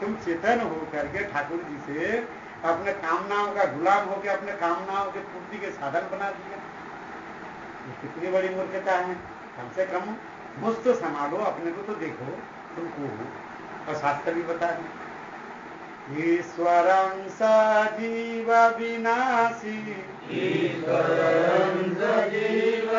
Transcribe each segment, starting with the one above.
तुम चेतन हो करके ठाकुर जी से अपने कामनाओं का गुलाम होकर अपने कामनाओं के पूर्ति के साधन बना दिया। ये कितनी बड़ी मूर्खता है। कम से कम मुझ तो संभालो, अपने को तो देखो तुमको। और शास्त्र भी बता है ईश्वरं सजीव विनाशी, ईश्वरं सजीव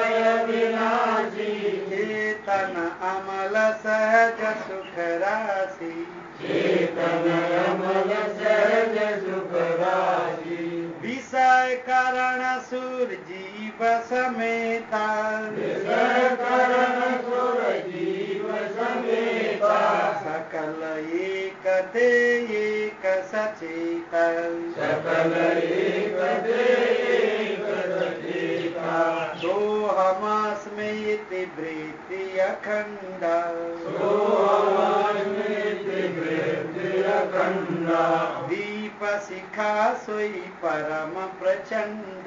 विनाशी, चेतन अमल सहज सुख राशि, चेतन अमल सहज सुख राशि, विषय करण सुर जीव समेता, विषय करण सुर जीव समेता, सकल एक ते एक सचेता, सकल एक ते एक सचेता, सोहमस्मेति वृत्ति अखंडा, सोहमस्मेति वृत्ति अखंडा, दीप शिखा सोई परम प्रचंड,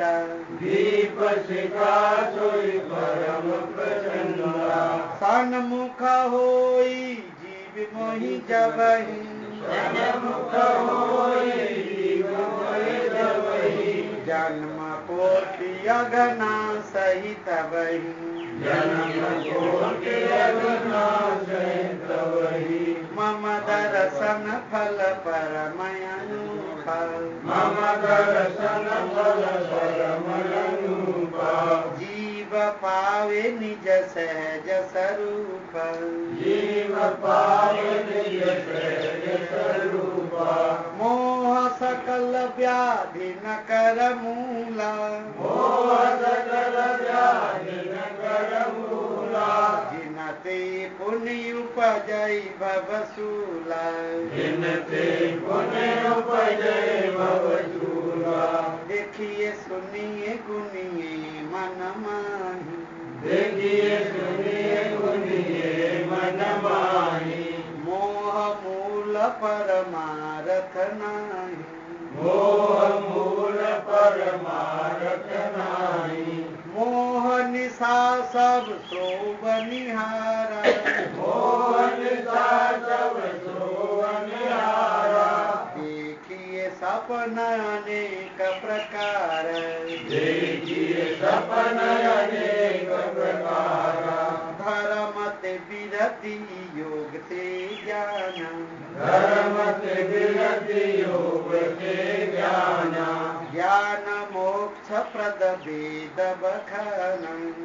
दीप शिखा सोई परम प्रचंडा, सन्मुख होई जीव मोहि जबहि, सन्मुख होई जीव मोहि जबहि, जन्म कोटि अघना सहित बहि, जन्म कोटि अघना सहित बहि, मम दर्शन फल परमयनुफल, मम दर्शन फल परमयनुफा, जीव पावे निज सहज स्वरूप, जीव पावे निज सहज स्वरूपा, मोह सकल व्याधि न कर मूला, मोह सकल व्याधि न कर मूला, जिनते पुण्य उपजई भवसूला, जिनते पुण्य उपजै भवशूला, देखिए सुनिए गुनिए मन माही, देखिए सुनिए गुनिए मन माही, मोह मूल परमारथ नाही, मोह मूल परमारथ नाही, मोह निशा सब शोभनिहारा, मोह निशा सब शोभनिहारा, देखिए सपन अनेक प्रकार, देखिए सपन अनेक प्रकारा, धर्म ते विरति योग ते ज्ञान, धर्म ते विरति योग ते ज्ञान, ज्ञान मोक्ष प्रद वेद बखान,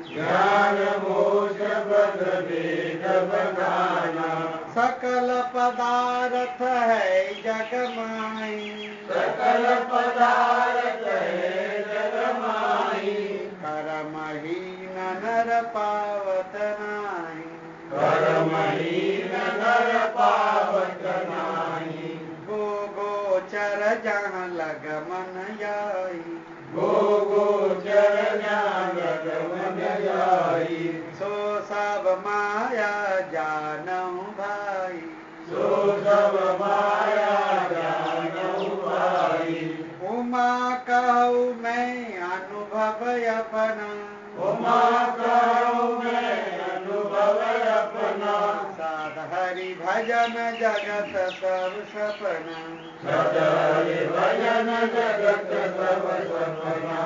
ज्ञान मोक्ष प्रद वेद बखान, सकल पदार्थ है जग माई, सकल पदार्थ है जग माही, कर्महीन नर पावत नाही, कर्महीन नर पावत नाही, गो गोचर जहाँ लग मन आई, गो गोचर ज्ञान गमन जाई, सो सब माया जानऊ भाई, सो सब माया जानऊ भाई, उमा कहू मैं अनुभव अपना, उमा कहूँ मैं अनुभव अपना, साध हरि भजन जगत सब सपना, सदा हरि भजन जगत सब सपना,